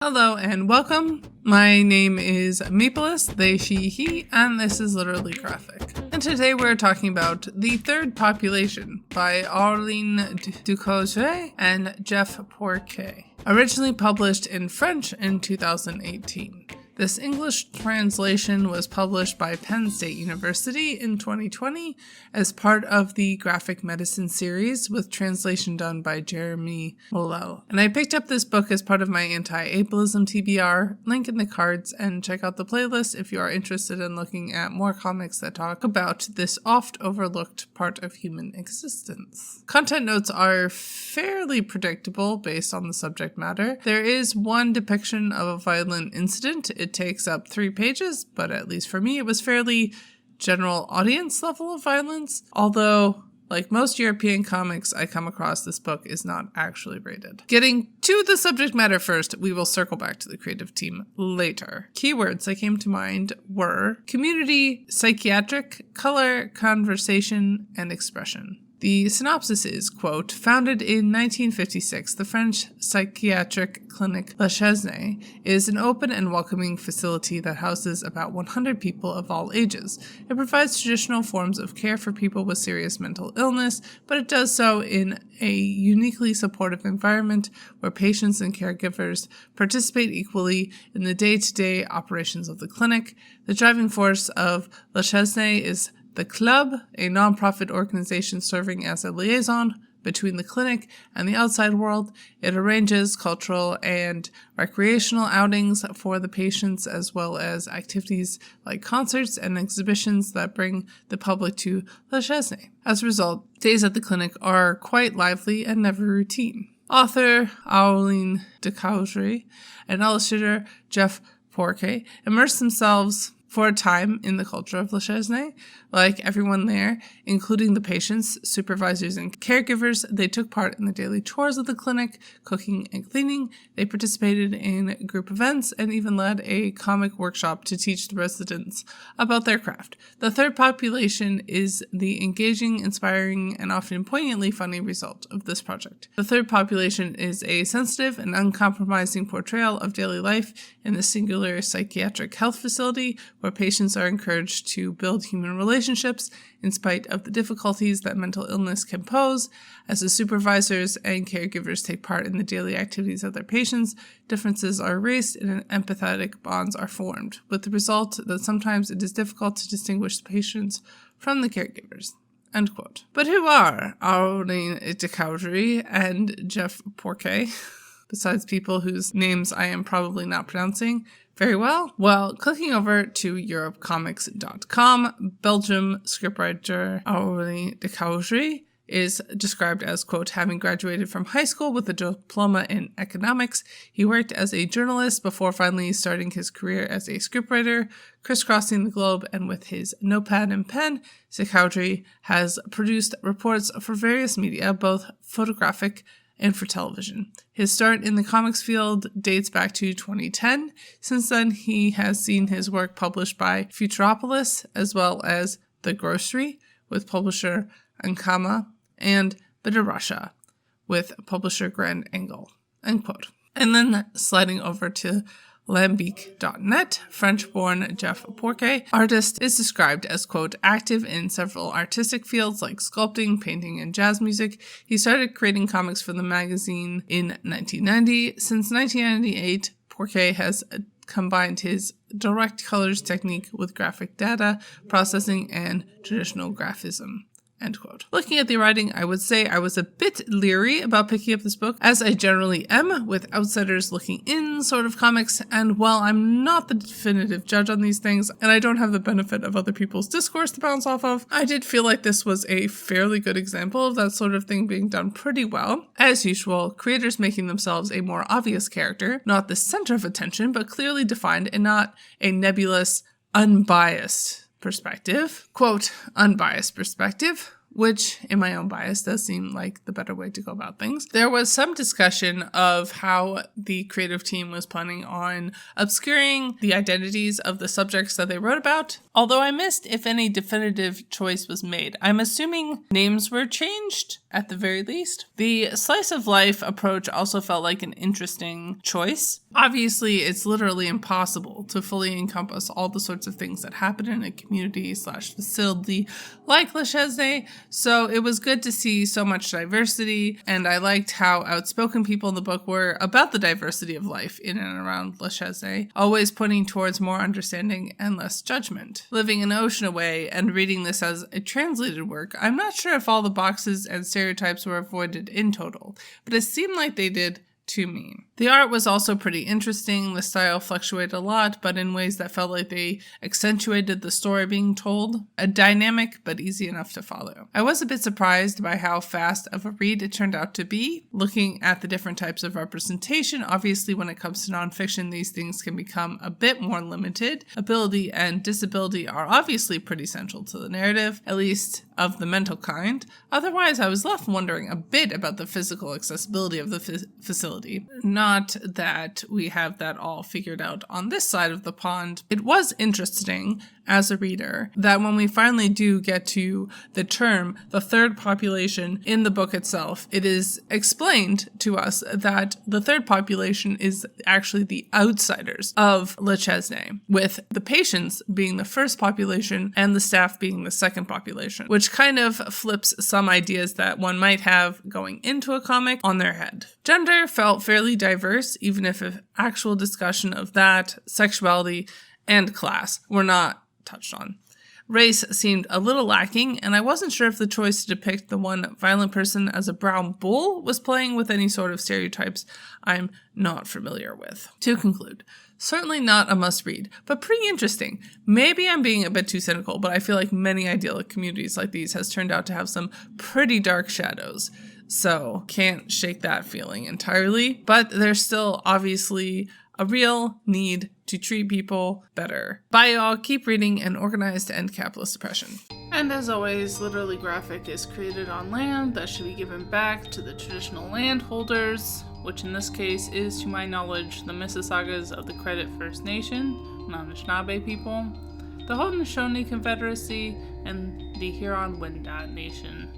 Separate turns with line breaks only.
Hello and welcome. My name is Mapleless, they, she, he, and this is Literally Graphic. And today we're talking about The Third Population by Aurélien Ducoudray and Jeff Pourquié, originally published in French in 2018. This English translation was published by Penn State University in 2020 as part of the graphic medicine series with translation done by Jeremy Molell. And I picked up this book as part of my anti-ableism TBR, link in the cards, and check out the playlist if you are interested in looking at more comics that talk about this oft overlooked part of human existence. Content notes are fairly predictable based on the subject matter. There is one depiction of a violent incident. It takes up 3 pages, but at least for me, it was fairly general audience level of violence. Although, like most European comics I come across, this book is not actually rated. Getting to the subject matter first, we will circle back to the creative team later. Keywords that came to mind were community, psychiatric, color, conversation, and expression. The synopsis is, quote, founded in 1956, the French psychiatric clinic La Chesnaie is an open and welcoming facility that houses about 100 people of all ages. It provides traditional forms of care for people with serious mental illness, but it does so in a uniquely supportive environment where patients and caregivers participate equally in the day-to-day operations of the clinic. The driving force of La Chesnaie is the Club, a nonprofit organization serving as a liaison between the clinic and the outside world. It arranges cultural and recreational outings for the patients, as well as activities like concerts and exhibitions that bring the public to La Chesnaie. As a result, days at the clinic are quite lively and never routine. Author Aurélien Ducoudray and illustrator Jeff Pourquié immerse themselves for a time in the culture of La Chesnaie. Like everyone there, including the patients, supervisors, and caregivers, they took part in the daily chores of the clinic, cooking and cleaning. They participated in group events and even led a comic workshop to teach the residents about their craft. The Third Population is the engaging, inspiring, and often poignantly funny result of this project. The Third Population is a sensitive and uncompromising portrayal of daily life in the singular psychiatric health facility, where patients are encouraged to build human relationships in spite of the difficulties that mental illness can pose. As the supervisors and caregivers take part in the daily activities of their patients, differences are erased and empathetic bonds are formed, with the result that sometimes it is difficult to distinguish the patients from the caregivers. End quote. But who are Aurélien Ducoudray and Jeff Pourquié, besides people whose names I am probably not pronouncing very well? Well, clicking over to europecomics.com, Belgium scriptwriter Aurélien Ducoudray is described as, quote, having graduated from high school with a diploma in economics. He worked as a journalist before finally starting his career as a scriptwriter, crisscrossing the globe, and with his notepad and pen, Ducoudray has produced reports for various media, both photographic and for television. His start in the comics field dates back to 2010. Since then, he has seen his work published by Futuropolis, as well as The Grocery, with publisher Ankama, and Bitter Russia, with publisher Grand Angle. End quote. And then sliding over to Lambic.net, French-born Jeff Pourquié, artist, is described as, quote, active in several artistic fields like sculpting, painting, and jazz music. He started creating comics for the magazine in 1990. Since 1998, Pourquié has combined his direct colors technique with graphic data processing and traditional graphism. End quote. Looking at the writing, I would say I was a bit leery about picking up this book, as I generally am with outsiders looking in sort of comics, and while I'm not the definitive judge on these things, and I don't have the benefit of other people's discourse to bounce off of, I did feel like this was a fairly good example of that sort of thing being done pretty well. As usual, creators making themselves a more obvious character, not the center of attention, but clearly defined and not a nebulous, unbiased perspective. Quote, unbiased perspective, which in my own bias does seem like the better way to go about things. There was some discussion of how the creative team was planning on obscuring the identities of the subjects that they wrote about, although I missed if any definitive choice was made. I'm assuming names were changed at the very least. The slice of life approach also felt like an interesting choice. Obviously, it's literally impossible to fully encompass all the sorts of things that happen in a community/facility like Le Chesnaie, so it was good to see so much diversity, and I liked how outspoken people in the book were about the diversity of life in and around Le Chesnaie, always pointing towards more understanding and less judgment. Living an ocean away and reading this as a translated work, I'm not sure if all the boxes and stereotypes were avoided in total, but it seemed like they did to me. The art was also pretty interesting. The style fluctuated a lot, but in ways that felt like they accentuated the story being told. A dynamic, but easy enough to follow. I was a bit surprised by how fast of a read it turned out to be. Looking at the different types of representation, obviously when it comes to nonfiction, these things can become a bit more limited. Ability and disability are obviously pretty central to the narrative, at least of the mental kind. Otherwise, I was left wondering a bit about the physical accessibility of the facility. Not that we have that all figured out on this side of the pond. It was interesting as a reader that when we finally do get to the term, the third population in the book itself, it is explained to us that the third population is actually the outsiders of Le Chesnaie, with the patients being the first population and the staff being the second population, which kind of flips some ideas that one might have going into a comic on their head. Gender felt fairly diverse, even if an actual discussion of that, sexuality, and class were not touched on. Race seemed a little lacking, and I wasn't sure if the choice to depict the one violent person as a brown bull was playing with any sort of stereotypes I'm not familiar with. To conclude, certainly not a must-read, but pretty interesting. Maybe I'm being a bit too cynical, but I feel like many idyllic communities like these has turned out to have some pretty dark shadows. So can't shake that feeling entirely, but there's still obviously a real need to treat people better. Bye y'all, keep reading and organized to end capitalist oppression. And as always, Literally Graphic is created on land that should be given back to the traditional landholders, which in this case is, to my knowledge, the Mississaugas of the Credit First Nation, Anishinaabe people, the Haudenosaunee Confederacy, and the Huron-Wendat Nation.